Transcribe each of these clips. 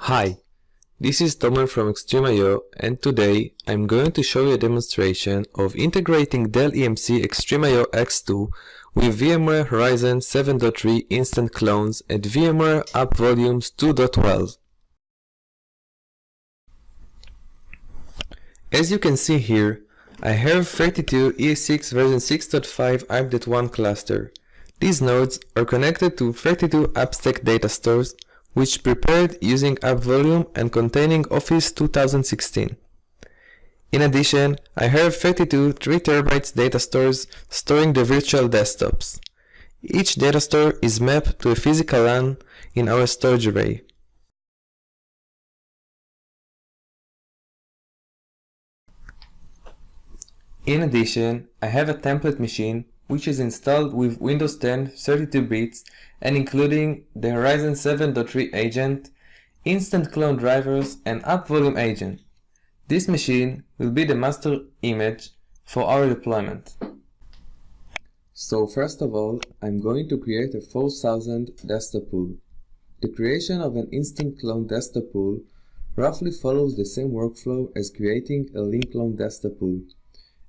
Hi, this is Tomer from XtremIO, and today I'm going to show you a demonstration of integrating Dell EMC XtremIO X2 with VMware Horizon 7.3 instant clones at VMware App Volumes 2.12. As you can see here, I have 32 ESX version 6.5 AIP.1 cluster. These nodes are connected to 32 AppStack data stores, which prepared using App Volume and containing Office 2016. In addition, I have 32 3TB data stores storing the virtual desktops. Each data store is mapped to a physical LAN in our storage array. In addition, I have a template machine which is installed with Windows 10 32 bits and including the Horizon 7.3 agent, instant clone drivers and App Volume agent. This machine will be the master image for our deployment. So first of all, I'm going to create a 4000 desktop pool. The creation of an instant clone desktop pool roughly follows the same workflow as creating a link clone desktop pool,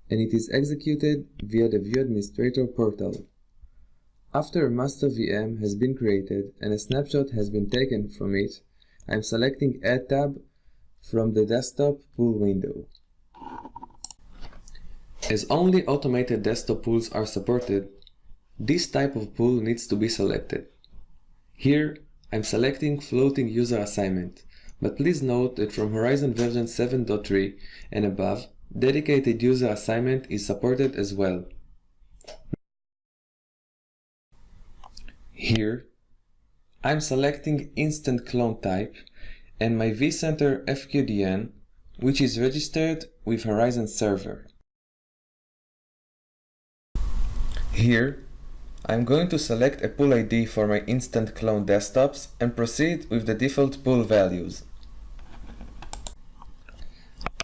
and it is executed via the View Administrator portal. After a master VM has been created and a snapshot has been taken from it, I am selecting Add tab from the Desktop Pool window. As only automated desktop pools are supported, this type of pool needs to be selected. Here, I am selecting Floating User Assignment, but please note that from Horizon version 7.3 and above, dedicated user assignment is supported as well. Here, I'm selecting Instant Clone Type and my vCenter FQDN, which is registered with Horizon Server. Here, I'm going to select a pool ID for my Instant Clone desktops and proceed with the default pool values.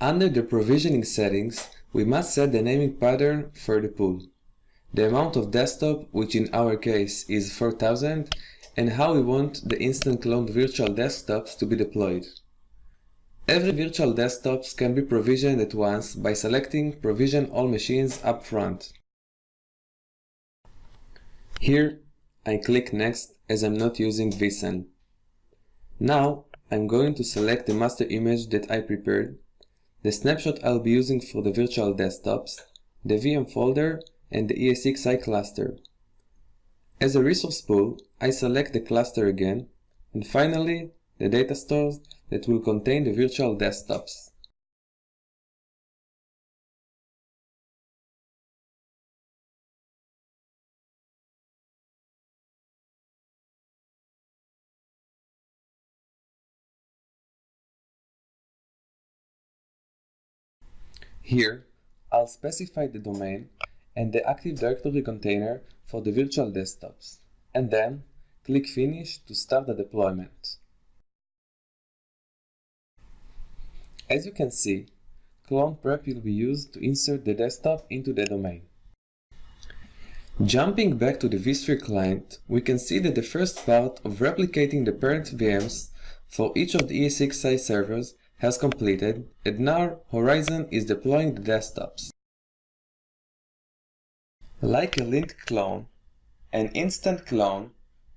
Under the provisioning settings, we must set the naming pattern for the pool, the amount of desktop, which in our case is 4000, and how we want the instant cloned virtual desktops to be deployed. Every virtual desktops can be provisioned at once by selecting Provision All Machines up front. Here, I click Next as I'm not using vSAN. Now, I'm going to select the master image that I prepared, the snapshot I'll be using for the virtual desktops, the VM folder, and the ESXi cluster. As a resource pool, I select the cluster again, and finally, the data stores that will contain the virtual desktops. Here, I'll specify the domain and the Active Directory container for the virtual desktops, and then click Finish to start the deployment. As you can see, clone prep will be used to insert the desktop into the domain. Jumping back to the vSphere client, we can see that the first part of replicating the parent VMs for each of the ESXi servers has completed, and now Horizon is deploying the desktops. Like a linked clone, an instant clone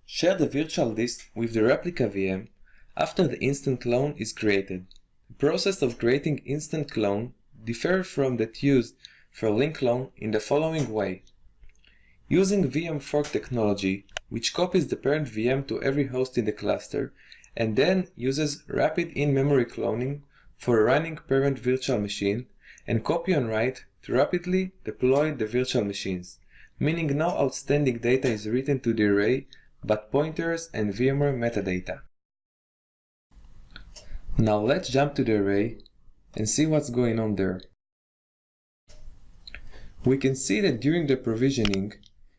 share the virtual disk with the replica VM after the instant clone is created. The process of creating instant clone differs from that used for link clone in the following way. Using VM fork technology, which copies the parent VM to every host in the cluster, and then uses rapid in-memory cloning for a running parent virtual machine, and copy on write to rapidly deploy the virtual machines, meaning no outstanding data is written to the array, but pointers and VMware metadata. Now let's jump to the array and see what's going on there. We can see that during the provisioning,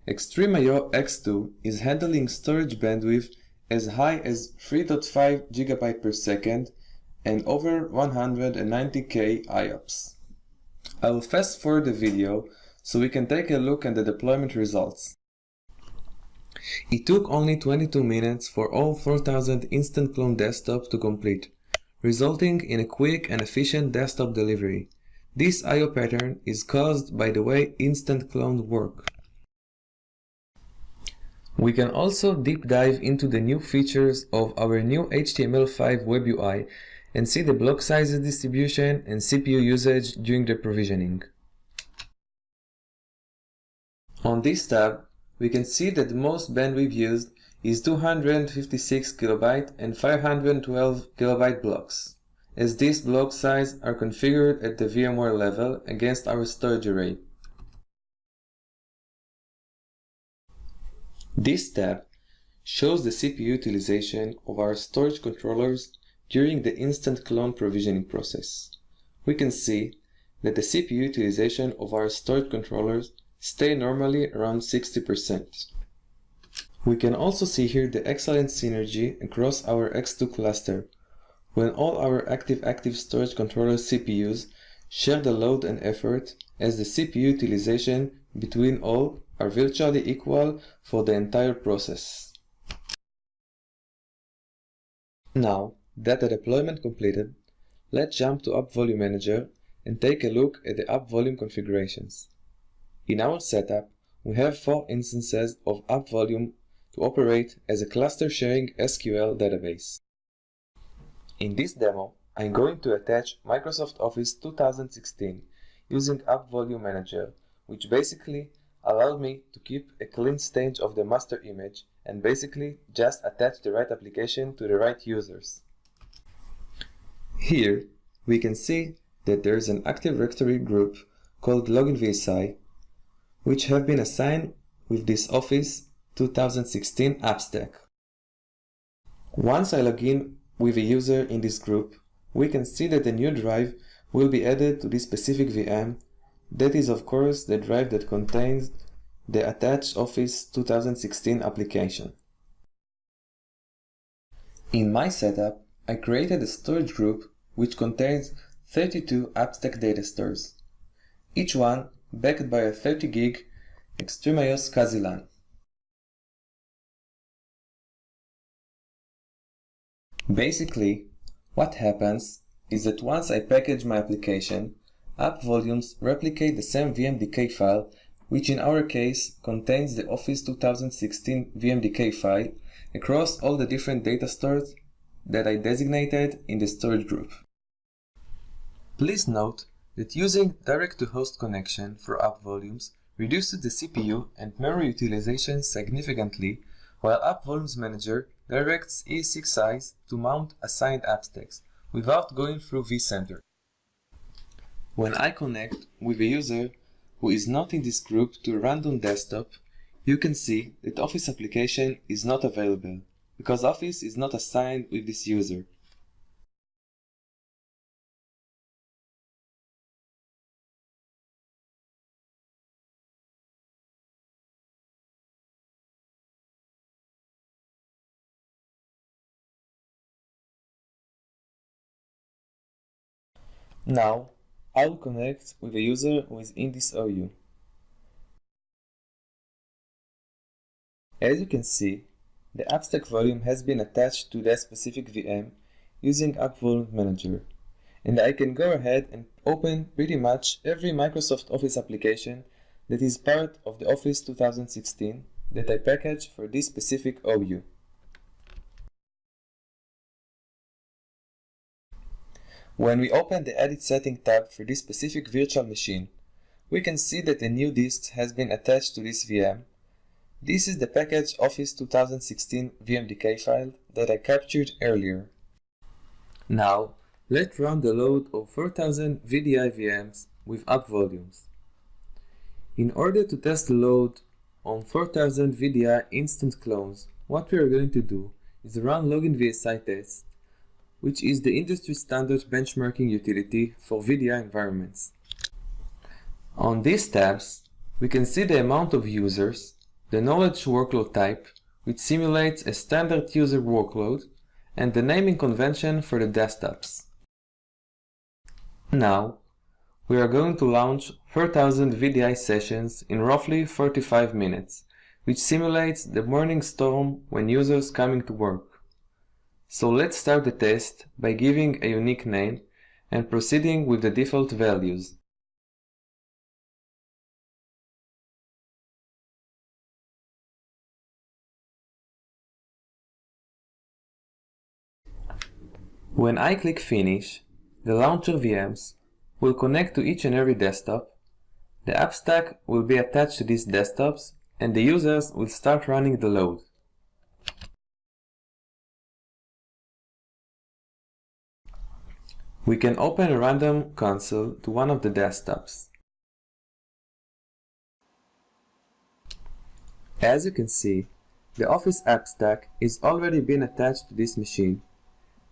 XtremIO X2 is handling storage bandwidth as high as 3.5 GB per second and over 190K IOPS. I will fast forward the video so we can take a look at the deployment results. It took only 22 minutes for all 4000 instant clone desktops to complete, resulting in a quick and efficient desktop delivery. This I/O pattern is caused by the way instant clones work. We can also deep dive into the new features of our new HTML5 web UI and see the block sizes distribution and CPU usage during the provisioning. On this tab, we can see that the most bandwidth used is 256 KB and 512 KB blocks, as these block sizes are configured at the VMware level against our storage array. This tab shows the CPU utilization of our storage controllers during the instant clone provisioning process. We can see that the CPU utilization of our storage controllers stay normally around 60%. We can also see here the excellent synergy across our X2 cluster, when all our active storage controller CPUs share the load and effort, as the CPU utilization between all are virtually equal for the entire process. Now that the deployment completed, let's jump to App Volume Manager and take a look at the app volume configurations. In our setup, we have 4 instances of app volume to operate as a cluster sharing SQL database. In this demo, I'm going to attach Microsoft Office 2016 using App Volume Manager, which basically allowed me to keep a clean stage of the master image and basically just attach the right application to the right users. Here, we can see that there is an Active Directory group called Login VSI, which have been assigned with this Office 2016 app stack. Once I log in with a user in this group, we can see that a new drive will be added to this specific VM. That is, of course, the drive that contains the attached Office 2016 application. In my setup, I created a storage group which contains 32 AppStack data stores, each one backed by a 30 gig XtremIO SCSI LAN. Basically, what happens is that once I package my application, app volumes replicate the same VMDK file, which in our case contains the Office 2016 VMDK file across all the different data stores that I designated in the storage group. Please note that using direct-to-host connection for app volumes reduces the CPU and memory utilization significantly, while App Volumes Manager directs ESXis to mount assigned app stacks without going through vCenter. When I connect with a user who is not in this group to a random desktop, you can see that Office application is not available, because Office is not assigned with this user. Now, I will connect with a user who is in this OU. As you can see, the AppStack volume has been attached to that specific VM using App Volume Manager, and I can go ahead and open pretty much every Microsoft Office application that is part of the Office 2016 that I packaged for this specific OU. When we open the Edit Setting tab for this specific virtual machine, we can see that a new disk has been attached to this VM. This is the packaged Office 2016 VMDK file that I captured earlier. Now, let's run the load of 4000 VDI VMs with app volumes. In order to test the load on 4000 VDI instant clones, what we are going to do is run Login VSI test, which is the industry standard benchmarking utility for VDI environments. On these tabs, we can see the amount of users, the knowledge workload type, which simulates a standard user workload, and the naming convention for the desktops. Now, we are going to launch 4000 VDI sessions in roughly 45 minutes, which simulates the morning storm when users coming to work. So let's start the test by giving a unique name and proceeding with the default values. When I click Finish, the launcher VMs will connect to each and every desktop, the app stack will be attached to these desktops, and the users will start running the load. We can open a random console to one of the desktops. As you can see, the Office app stack is already been attached to this machine,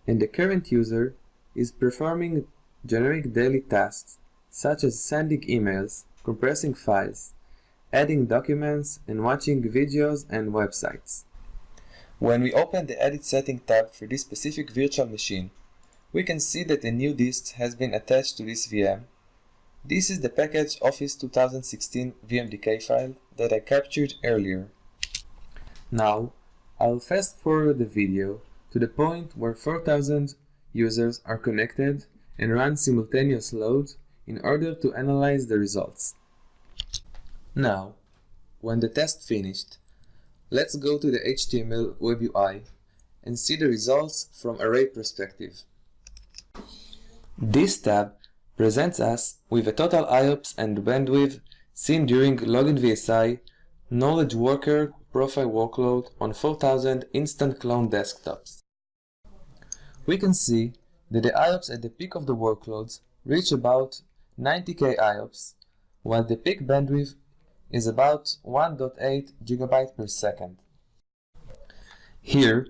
and the current user is performing generic daily tasks such as sending emails, compressing files, adding documents, and watching videos and websites. When we open the Edit Setting tab for this specific virtual machine, we can see that a new disk has been attached to this VM. This is the package Office 2016 VMDK file that I captured earlier. Now, I'll fast forward the video to the point where 4,000 users are connected and run simultaneous load in order to analyze the results. Now, when the test finished, let's go to the HTML web UI and see the results from array perspective. This tab presents us with a total IOPS and bandwidth seen during Login VSI Knowledge Worker profile workload on 4,000 instant clone desktops. We can see that the IOPS at the peak of the workloads reach about 90k IOPS, while the peak bandwidth is about 1.8 GB per second. Here,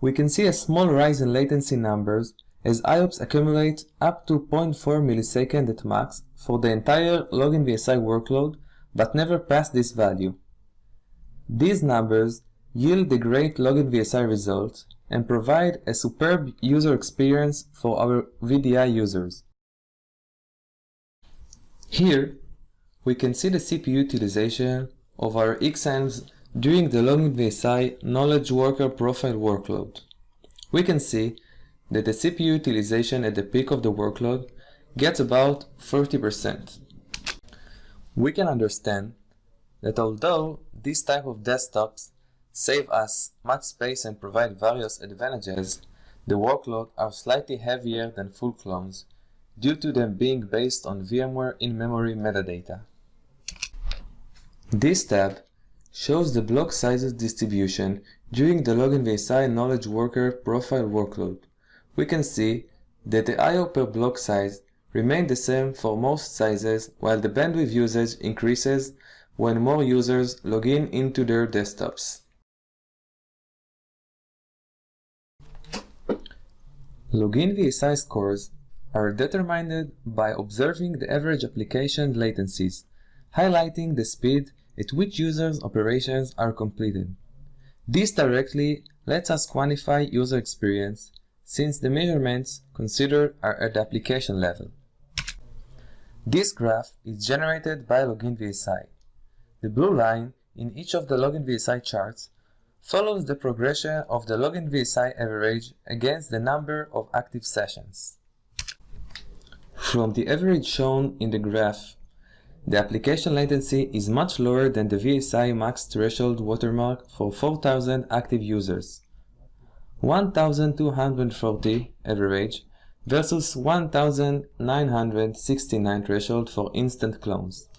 we can see a small rise in latency numbers as IOPS accumulate up to 0.4 millisecond at max for the entire Login VSI workload, but never pass this value. These numbers yield a great Login VSI result and provide a superb user experience for our VDI users. Here, we can see the CPU utilization of our XAMs during the Login VSI Knowledge Worker profile workload. We can see that the CPU utilization at the peak of the workload gets about 30%. We can understand that although this type of desktops save us much space and provide various advantages, the workloads are slightly heavier than full clones due to them being based on VMware in-memory metadata. This tab shows the block sizes distribution during the Login VSI Knowledge Worker profile workload. We can see that the I/O per block size remained the same for most sizes, while the bandwidth usage increases when more users log in into their desktops. Login VSI scores are determined by observing the average application latencies, highlighting the speed at which users' operations are completed. This directly lets us quantify user experience, since the measurements considered are at the application level. This graph is generated by Login VSI. The blue line in each of the Login VSI charts follows the progression of the Login VSI average against the number of active sessions. From the average shown in the graph, the application latency is much lower than the VSI max threshold watermark for 4,000 active users, 1,240 average versus 1,969 threshold for instant clones.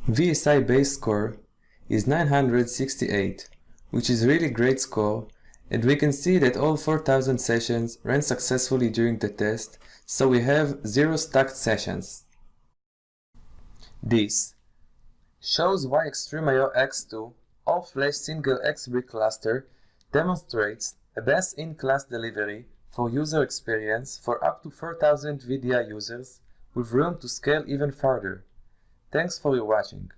VSI base score is 968, which is really great score, and we can see that all 4,000 sessions ran successfully during the test, so we have 0 stacked sessions. This shows why XtremIO X2 all-flash single X-brick cluster demonstrates a best-in-class delivery for user experience for up to 4,000 VDI users with room to scale even further. Thanks for your watching.